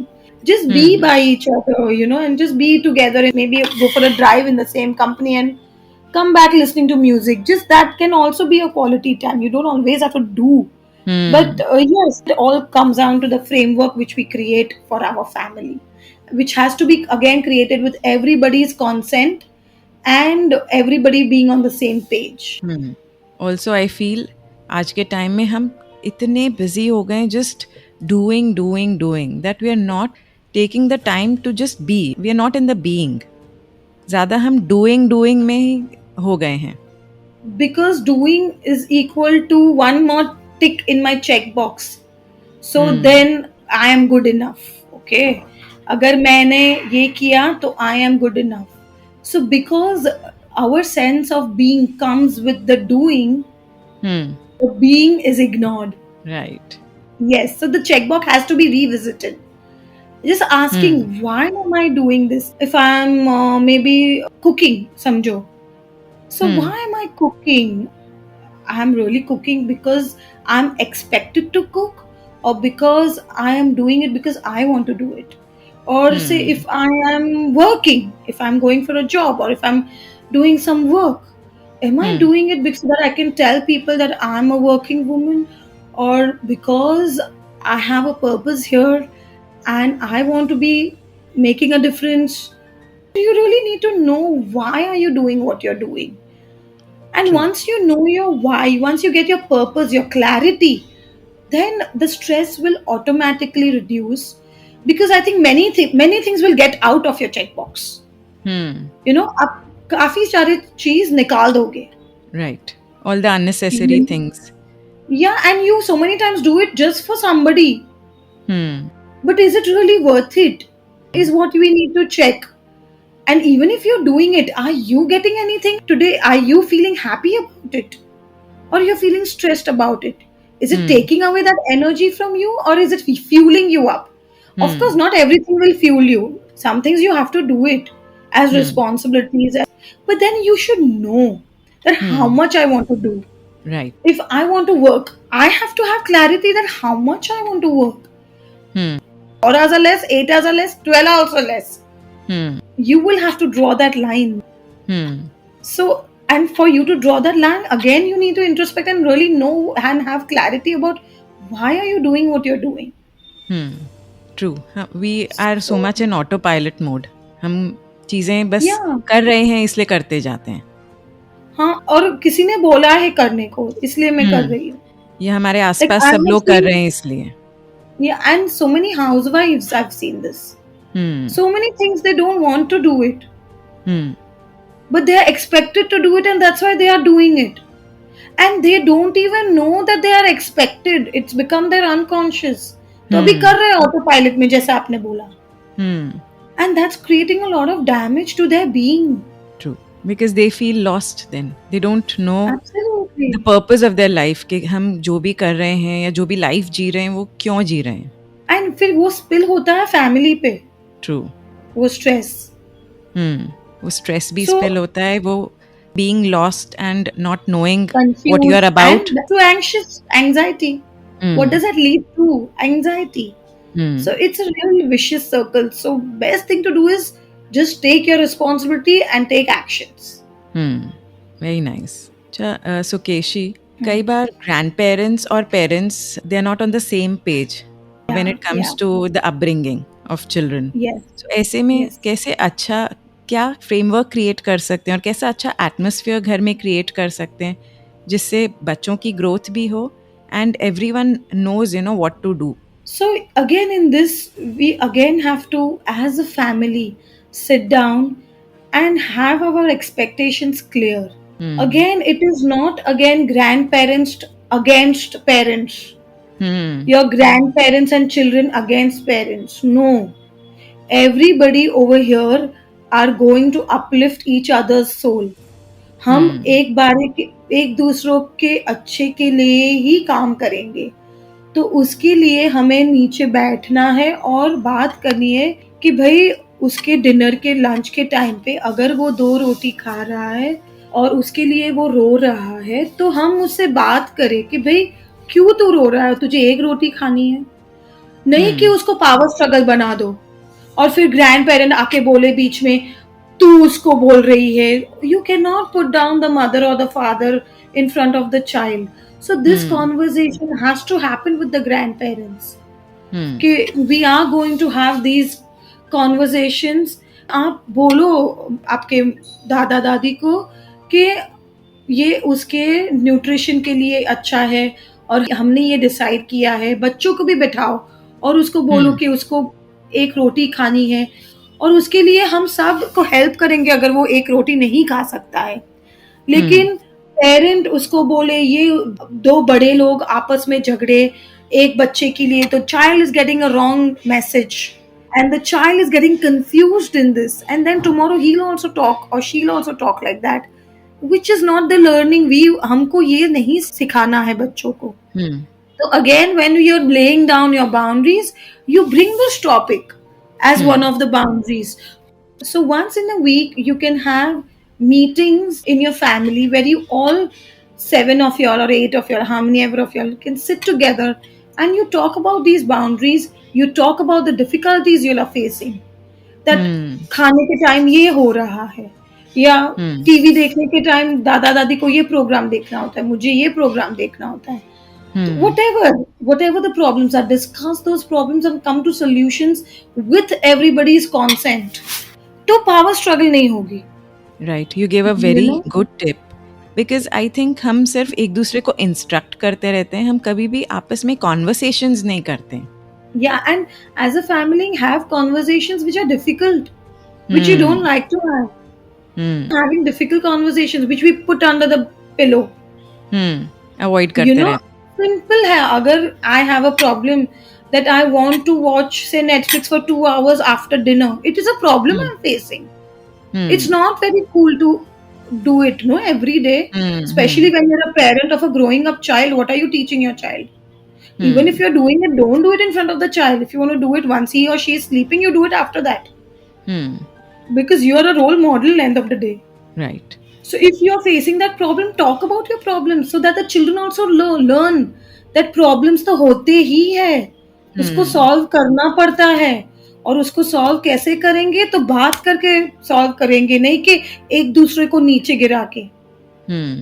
Just be Hmm. by each other, and just be together and maybe go for a drive in the same company and come back listening to music. Just that can also be a quality time. You don't always have to do. But Hmm. yes, it all comes down to the framework which we create for our family, which has to be again created with everybody's consent and everybody being on the same page. Also I feel आज के time में हम इतने busy हो गए just doing doing doing that we are not taking the time to just be we are not in the being ज़्यादा हम doing doing में ही हो गए हैं. Because doing is equal to one more tick in my checkbox. So then I am good enough. Okay. अगर मैंने ये किया तो I am good enough. So because our sense of being comes with the doing, the being is ignored. Right. Yes. So the checkbox has to be revisited. Just asking, why am I doing this? If I'm maybe cooking, samjho. So why am I cooking? I'm really cooking because I'm expected to cook, or because I am doing it because I want to do it. Or say if I am working, if I'm going for a job, or if I'm doing some work, am I doing it because that I can tell people that I'm a working woman, or because I have a purpose here and I want to be making a difference? You really need to know why are you doing what you're doing. And true. once you know your why, once you get your purpose, your clarity, then the stress will automatically reduce, because I think many things will get out of your checkbox. आप काफी सारी चीज निकाल दोगे. Right. All the unnecessary You- things. yeah, and you so many times do it just for somebody. But is it really worth it? Is what we need to check. And even if you're doing it, are you getting anything today? Are you feeling happy about it? Or you're feeling stressed about it? Is it taking away that energy from you, or is it fueling you up? Of course, not everything will fuel you. Some things you have to do it as responsibilities. But then you should know that how much I want to do. Right. If I want to work, I have to have clarity that how much I want to work. 4 hours are less, 8 hours are less, 12 hours are less. You will have to draw that line. So, and for you to draw that line, again, you need to introspect and really know and have clarity about why are you doing what you're doing. True. We are so So, much in autopilot mode. हम चीज़ें बस yeah, कर रहे हैं इसलिए करते जाते हैं. हाँ, और किसी ने बोला है करने को, इसलिए मैं कर रही हूँ. ये हमारे Like आसपास I सब have लोग कर seen, रहे हैं इसलिए. yeah, and so many housewives I've seen this. So many things they don't want to do it, but they are expected to do it, and that's why they are doing it. And they don't even know that they are expected. It's become their unconscious. तो अभी कर रहे हैं auto pilot में, जैसा आपने बोला. And that's creating a lot of damage to their being. True. Because they feel lost then. They don't know Absolutely. the purpose of their life कि हम जो भी कर रहे हैं या जो भी लाइफ जी रहे हैं वो क्यों जी रहे हैं. And फिर वो स्पिल होता है फैमिली पे, True. वो स्ट्रेस. वो स्ट्रेस भी So स्पेल होता है, वो being lost and not knowing what you are confused about. and to anxious anxiety. What does that lead to? Anxiety. So it's a really vicious circle. So best thing to do is just take your responsibility and take actions. Very nice. अच्छा, सुकेशी, कई बार grandparents और parents they are not on the same page when it comes Yeah. to the upbringing of children. Yes. So ऐसे में Yes. कैसे अच्छा क्या framework create कर सकते हैं और कैसा अच्छा एटमॉस्फेयर घर में क्रिएट कर सकते हैं जिससे बच्चों की ग्रोथ भी हो and everyone knows what to do. So again in this, we again have to, as a family, sit down and have our expectations clear. Hmm. Again, it is not again grandparents against parents, Hmm. your grandparents and children against parents. No, everybody over here are going to uplift each other's soul. हम Hmm. एक बार एक दूसरों के अच्छे के लिए ही काम करेंगे, तो उसके लिए हमें नीचे बैठना है और बात करनी है कि भाई उसके डिनर के लंच के टाइम पे अगर वो 2 रोटी खा रहा है और उसके लिए वो रो रहा है, तो हम उससे बात करें कि भाई क्यों तू रो रहा है, तुझे 1 रोटी खानी है, नहीं कि Hmm. उसको पावर स्ट्रगल बना दो और फिर ग्रैंड पेरेंट आके बोले बीच में तू उसको बोल रही है. You can not put down the mother और the father in front of the child. So this Hmm. conversation has to happen with the grandparents. Hmm. कि we are going to have these conversations. आप बोलो आपके दादा दादी को कि ये उसके न्यूट्रिशन के लिए अच्छा है और हमने ये डिसाइड किया है. बच्चों को भी बैठाओ और उसको बोलो Hmm. कि उसको 1 रोटी खानी है और उसके लिए हम सब को हेल्प करेंगे अगर वो 1 रोटी नहीं खा सकता है. Hmm. लेकिन पेरेंट उसको बोले, ये 2 बड़े लोग आपस में झगड़े एक बच्चे के लिए, तो child is getting a wrong message and the child is getting confused in this, and then tomorrow he'll also talk or she'll also talk like that, which is not the learning we हमको ये नहीं सिखाना है बच्चों को. Hmm. So again, when you're laying down your boundaries, you bring this topic as one Hmm. of the boundaries. So once in a week, you can have meetings in your family where you all 7 of y'all or 8 of y'all, how many ever of y'all can sit together and you talk about these boundaries. You talk about the difficulties you'll are facing. That Hmm. खाने के time ये हो रहा है या Hmm. TV देखने के time दादा दादी को ये प्रोग्राम देखना होता है, मुझे ये प्रोग्राम देखना होता है. Hmm. Whatever the problems are, discuss those problems and come to solutions with everybody's consent. तो पावर स्ट्रगल नहीं होगी. Right, you give a you very no. Good tip. Because I think हम सिर्फ एक दूसरे को इंस्ट्रक्ट करते रहते हैं, हम कभी भी आपस में कॉन्वर्सेशंस नहीं करते. Yeah, and as a family, have conversations which are difficult, which you don't Hmm. like to have. Hmm. Having difficult conversations which we put under the pillow. Avoid You करते know, रहते. simple है. अगर I have a problem that I want to watch, say, Netflix for 2 hours after dinner, it is a problem Hmm. I'm facing. It's Hmm. not very cool to do it, no, every day. Hmm. Especially Hmm. when you're a parent of a growing up child, what are you teaching your child? Even if Hmm. you're doing it, don't do it in front of the child. If you want to do it once he or she is sleeping, you do it after that. Hmm. Because you're a role model end of the day. Right. So if you're facing that problem, talk about your problems so that the children also learn that problems तो होते ही है. उसको Hmm. Solve करना पड़ता है और उसको solve कैसे करेंगे तो बात करके सॉल्व करेंगे, नहीं कि एक दूसरे को नीचे गिरा के. Hmm.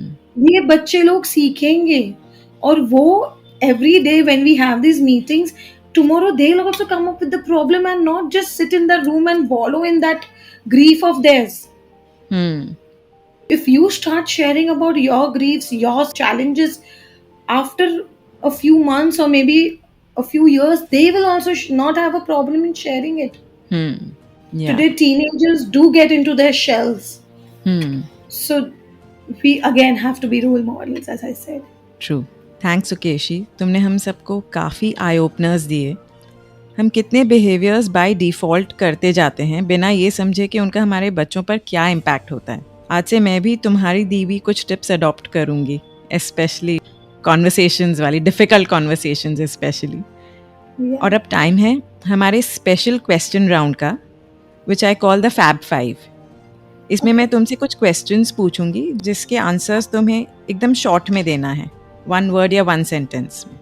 ये बच्चे लोग सीखेंगे और वो every day when we have these meetings, tomorrow they'll also come up with the problem and not just sit in the room and wallow in that grief of theirs. Hmm. If you start sharing about your griefs, your challenges, after a few months or maybe a few years, they will also not have a problem in sharing it. Hmm. Yeah. Today, teenagers do get into their shells. Hmm. So, we again have to be role models, as I said. True. Thanks Sukeshi, तुमने हम सबको काफ़ी आई openers दिए. हम कितने behaviours by default करते जाते हैं बिना ये समझे कि उनका हमारे बच्चों पर क्या इम्पैक्ट होता है. आज से मैं भी तुम्हारी दी हुई कुछ टिप्स अडॉप्ट करूँगी, स्पेशली कॉन्वर्सेशंस वाली, डिफ़िकल्ट कॉन्वर्सेशंस स्पेशली. Yeah. और अब टाइम है हमारे स्पेशल क्वेश्चन राउंड का, विच आई कॉल द फैब 5. इसमें मैं तुमसे कुछ क्वेश्चंस पूछूंगी जिसके आंसर्स तुम्हें एकदम शॉर्ट में देना है, 1 वर्ड या 1 सेंटेंस में.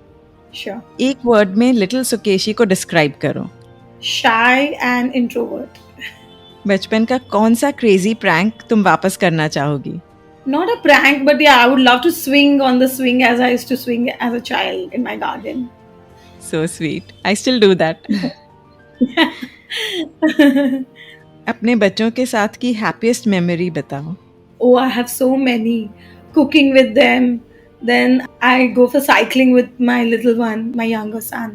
Sure. एक वर्ड में लिटिल सुकेशी को डिस्क्राइब करो. Shy and introvert. बचपन का कौन सा क्रेजी प्रैंक तुम वापस करना चाहोगी? Not a prank, but yeah, I would love to swing on the swing as I used to swing as a child in my garden. So sweet, I still do that. अपने बच्चों के साथ की happiest memory बताओ. Oh, I have so many. Cooking with them. Then I go for cycling with my little one, my younger son.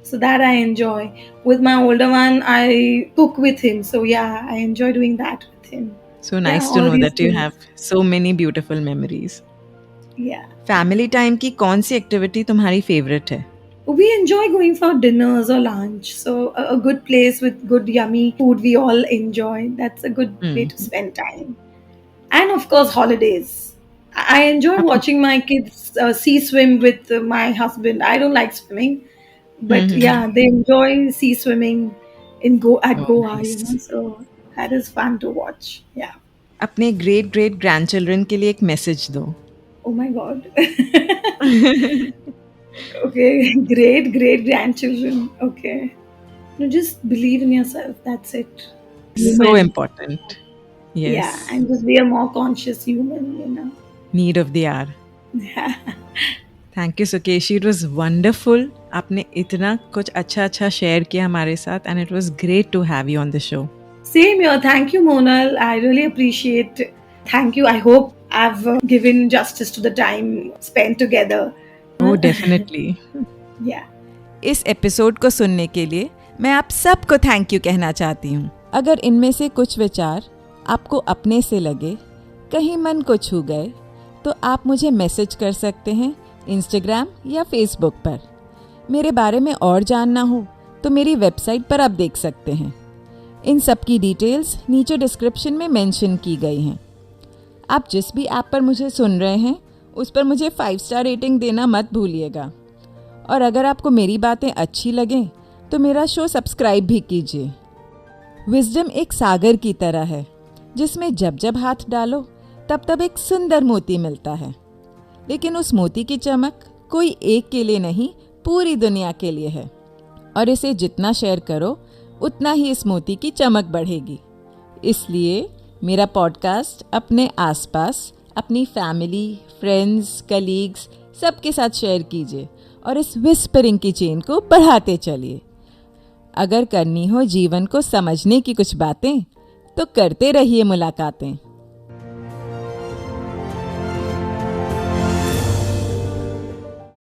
So that I enjoy. With my older one, I cook with him. So yeah, I enjoy doing that with him. So Yeah, nice to all know these that you things. have so many beautiful memories. Yeah. Family time की कौन सी activity तुम्हारी favourite है? We enjoy going for dinners or lunch. So a good place with good yummy food we all enjoy. That's a good way to hmm. spend time. And of course, holidays. I enjoy आप watching my kids sea swim with my husband. I don't like swimming, but hmm. yeah, they enjoy sea swimming in go at oh Goa. Nice. So that is fun to watch. Yeah. अपने great great grandchildren के लिए एक message दो. Oh my God. Okay, great grandchildren. Okay. No, just believe in yourself. That's it. So Human. important. Yeah, Yes. and just be a more conscious human. Need of the hour. Yeah. Thank you Sukeshi. It was wonderful. आपने इतना कुछ अच्छा अच्छा share किया हमारे साथ and it was great to have you on the show. Same here. Thank you, Monal. I really appreciate. Thank you. I hope I've given justice to the time spent together. Oh definitely. Yeah. इस episode को सुनने के लिए मैं आप सबको thank you कहना चाहती हूँ. अगर इनमें से कुछ विचार आपको अपने से लगे, कहीं मन को छू गए, तो आप मुझे मैसेज कर सकते हैं इंस्टाग्राम या फेसबुक पर. मेरे बारे में और जानना हो तो मेरी वेबसाइट पर आप देख सकते हैं. इन सब की डिटेल्स नीचे डिस्क्रिप्शन में मेंशन की गई हैं. आप जिस भी ऐप पर मुझे सुन रहे हैं उस पर मुझे 5 स्टार रेटिंग देना मत भूलिएगा. और अगर आपको मेरी बातें अच्छी लगें तो मेरा शो सब्सक्राइब भी कीजिए. विजडम एक सागर की तरह है जिसमें जब जब हाथ डालो तब तब एक सुंदर मोती मिलता है. लेकिन उस मोती की चमक कोई एक के लिए नहीं, पूरी दुनिया के लिए है. और इसे जितना शेयर करो उतना ही इस मोती की चमक बढ़ेगी. इसलिए मेरा पॉडकास्ट अपने आसपास, अपनी फैमिली, फ्रेंड्स, कलीग्स सबके साथ शेयर कीजिए और इस विस्परिंग की चेन को बढ़ाते चलिए. अगर करनी हो जीवन को समझने की कुछ बातें तो करते रहिए मुलाकातें.